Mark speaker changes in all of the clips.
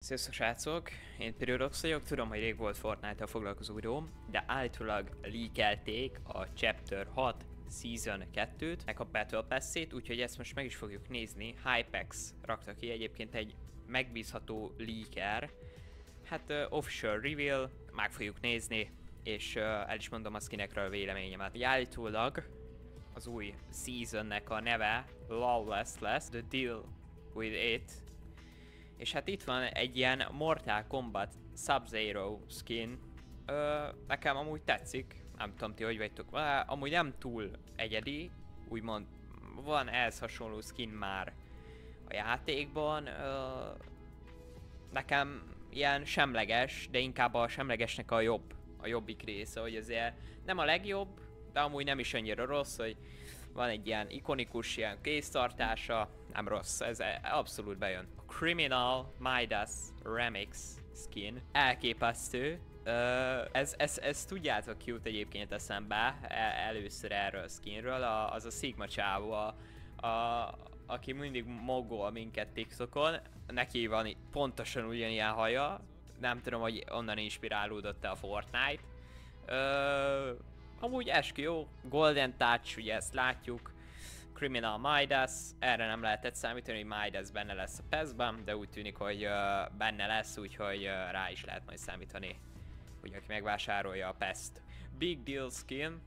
Speaker 1: Sziasztok srácok, én Pyrodox vagyok, tudom, hogy rég volt Fortnite-tal foglalkozó videóm, de állítólag leakelték a Chapter 6 Season 2-t, meg a Battle Pass-ét, úgyhogy ezt most meg is fogjuk nézni. Hypex rakta ki, egyébként egy megbízható leaker. Hát official reveal, meg fogjuk nézni, és el is mondom a skinekről a véleményemet. Állítólag az új seasonnek a neve Lawless lesz, The Deal With It. És hát itt van egy ilyen Mortal Kombat Sub-Zero skin. Nekem amúgy tetszik, nem tudom ti hogy vagytok vele, amúgy nem túl egyedi, úgymond van ehhez hasonló skin már a játékban. Nekem ilyen semleges, de inkább a semlegesnek a jobbik része, hogy azért nem a legjobb, de amúgy nem is annyira rossz, hogy van egy ilyen ikonikus ilyen kéztartása, nem rossz, ez abszolút bejön. A Criminal Midas Remix skin, elképesztő. Ez tudjátok jut egyébként eszembe először erről a skinről, az a Sigma csávó, aki mindig moggol minket TikTokon, neki van pontosan ugyanilyen haja, nem tudom, hogy onnan inspirálódott-e a Fortnite. Amúgy eskü jó, Golden Touch, ugye ezt látjuk, Criminal Midas, erre nem lehetett számítani, hogy Midas benne lesz a PES-ben, de úgy tűnik, hogy benne lesz, úgyhogy rá is lehet majd számítani, hogy aki megvásárolja a PES-t. Big Deal skin,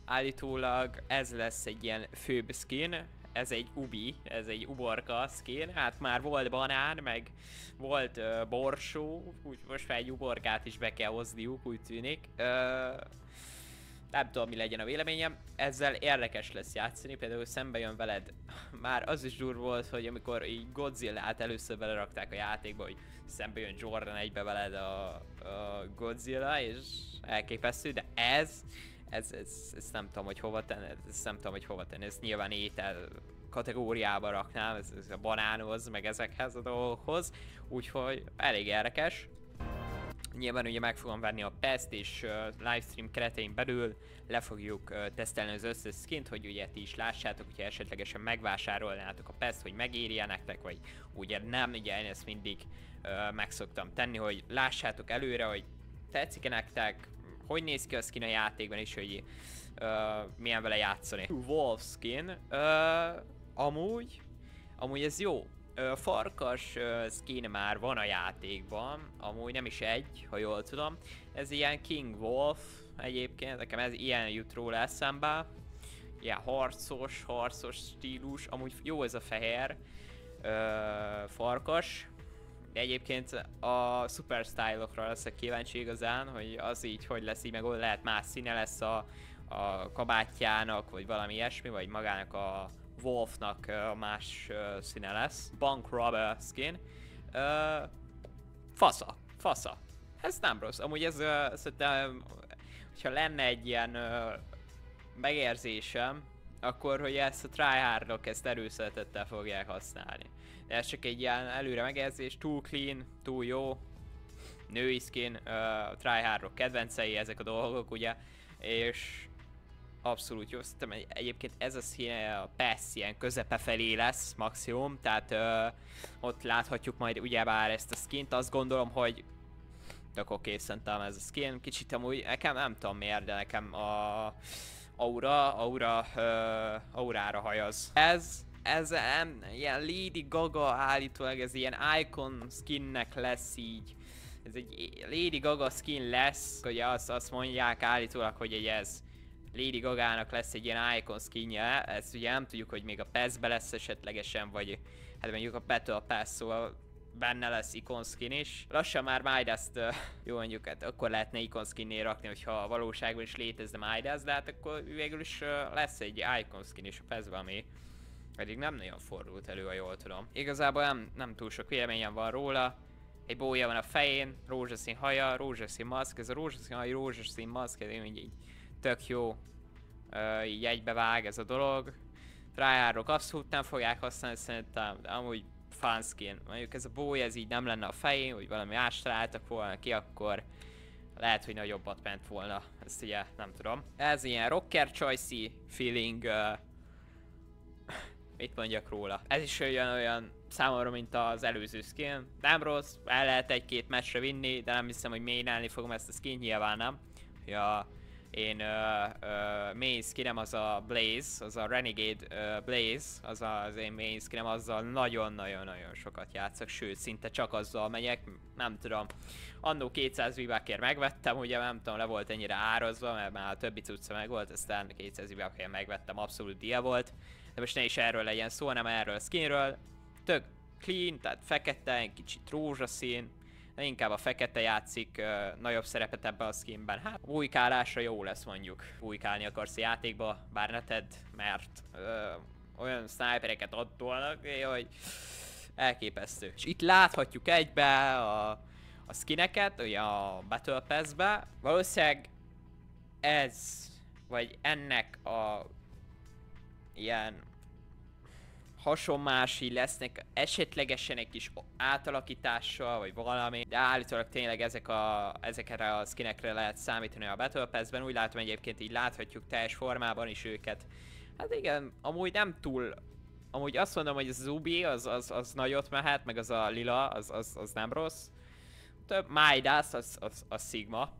Speaker 1: állítólag ez lesz egy ilyen főbb skin, ez egy ubi, ez egy uborka skin, hát már volt banán, meg volt borsó, úgy most már egy uborkát is be kell hozniuk, úgy tűnik. Nem tudom, mi legyen a véleményem, ezzel érdekes lesz játszani, például szembe jön veled. Már az is durva volt, hogy amikor így Godzilla-t először belerakták a játékba, hogy szembe jön Jordan 1-be veled a Godzilla, és elképesztő, de ez nem tudom, hogy hova tenni, ezt nyilván étel kategóriába raknám, ez a banánhoz, meg ezekhez a dolgokhoz, úgyhogy elég érdekes. Nyilván ugye meg fogom venni a PES-t, és livestream keretein belül le fogjuk tesztelni az összes skint, hogy ugye ti is lássátok, hogyha esetlegesen megvásárolnátok a PES-t, hogy megérje nektek, vagy ugye nem, ugye én ezt mindig meg szoktam tenni, hogy lássátok előre, hogy tetszik-e nektek, hogy néz ki a skin a játékban, és hogy milyen vele játszani. Wolf skin, amúgy ez jó. Farkas skin már van a játékban, amúgy nem is egy, ha jól tudom. Ez ilyen King Wolf egyébként, nekem ez ilyen jut róla eszembe. Ilyen harcos stílus, amúgy jó ez a fehér farkas. De egyébként a Super Style-okra leszek kíváncsi igazán, hogy az így hogy lesz, így meg lehet más színe lesz a kabátjának, vagy valami ilyesmi, vagy magának a Wolfnak más színe lesz. Bank Robber skin. Fasza. Ez nem rossz. Amúgy ez szerintem, hogyha lenne egy ilyen megérzésem, akkor hogy ezt a tryhardok ezt erőszeretettel fogják használni. De ez csak egy ilyen előre megérzés, túl clean, túl jó. Női skin, tryhardok kedvencei ezek a dolgok, ugye, és abszolút jó, szerintem egyébként ez a színe a PES ilyen közepe felé lesz maximum, tehát ott láthatjuk majd ugyebár ezt a skint, azt gondolom, hogy tök oké, szerintem ez a skin, kicsit amúgy nekem nem tudom miért, de nekem a aurára hajaz. Ez ilyen Lady Gaga állítólag, ez ilyen icon skinnek lesz így. Ez egy Lady Gaga skin lesz, ugye azt mondják állítólag, hogy ez Lady Gagának lesz egy ilyen icon skinje, ezt ugye nem tudjuk, hogy még a PES-be lesz esetlegesen, vagy hát mondjuk a Battle Pass, szóval benne lesz icon skin is. Lassan már Midas-t, jó mondjuk, hát akkor lehetne icon skinnél rakni, hogyha a valóságban is létezne Midas, de hát akkor végül is lesz egy icon skin is a PES-ben, ami pedig nem nagyon fordult elő, ha jól tudom. Igazából nem túl sok véleményem van róla. Egy bója van a fején, rózsaszín haja, rózsaszín maszk, ez a rózsaszín haj, rózsaszín maszk, ez így tök jó, így egybevág ez a dolog. Tryhardok abszolút nem fogják használni szerintem, de amúgy fun skin. Mondjuk ez a bója, ez így nem lenne a fején, hogy valami más találtak volna ki, akkor lehet, hogy nagyobbat ment volna, ezt ugye nem tudom. Ez ilyen rocker choice feeling mit mondjak róla? Ez is olyan számomra, mint az előző skin. Nem rossz, el lehet egy-két meccsre vinni, de nem hiszem, hogy mainelni fogom ezt a skin, nyilván nem. Ja, én main skinem az a Blaze, az a Renegade Blaze, az az én main skinem, azzal nagyon-nagyon-nagyon sokat játszok, sőt szinte csak azzal megyek, nem tudom. Annó 200 V-buckért megvettem, ugye nem tudom, le volt ennyire árazva, mert már a többi cucca meg volt, aztán 200 V-buckért megvettem, abszolút dia volt. De most ne is erről legyen szó, hanem erről a skinről. Tök clean, tehát fekete, egy kicsit rózsaszín, de inkább a fekete játszik nagyobb szerepet ebben a skinben. Hát bujkálásra jó lesz mondjuk. Bujkálni akarsz a játékba, bár ne tedd, mert olyan snipereket adtolnak, hogy elképesztő. És itt láthatjuk egybe a skineket, ugye a Battle Pass-be. Valószínűleg ez, vagy ennek a ilyen hasonmási lesznek esetlegesen egy kis átalakítással, vagy valami, de állítólag tényleg ezekre a skinekre lehet számítani a Battle Pass-ben. Úgy látom egyébként, így láthatjuk teljes formában is őket. Hát igen, amúgy nem túl, amúgy azt mondom, hogy az Ubi az nagyot mehet, meg az a lila, az nem rossz. Több Midas, az Sigma,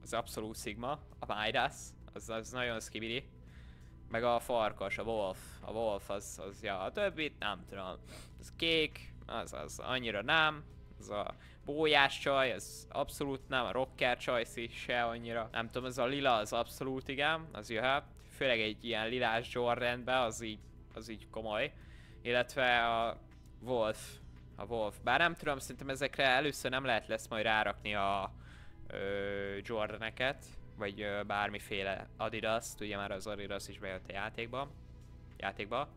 Speaker 1: az abszolút Sigma, a Midas, az nagyon skibidi. Meg a farkas, a Wolf az ja, a többit nem tudom. Az kék, az annyira nem. Az a bójás csaj, az abszolút nem. A rocker csaj se annyira. Nem tudom, az a lila, az abszolút igen, az jöhet. Főleg egy ilyen lilás Jordanbe, az így komoly. Illetve a Wolf. Bár nem tudom, szerintem ezekre először nem lesz majd rárakni a Jordaneket. Vagy bármiféle Adidas-t, ugye már az Adidas is bejött a játékba.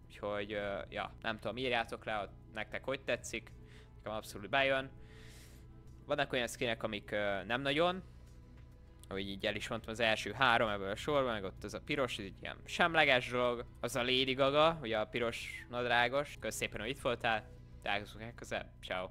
Speaker 1: Úgyhogy, ja, nem tudom, írjátok le, hogy nektek hogy tetszik, nekem abszolút bejön. Vannak olyan skinek, amik nem nagyon, ahogy így el is mondtam, az első 3 ebből a sorban, meg ott az a piros, ez egy ilyen semleges dolog, az a Lady Gaga, ugye a piros nadrágos. Köszönöm szépen, hogy itt voltál, találkozunk legközelebb, ciao.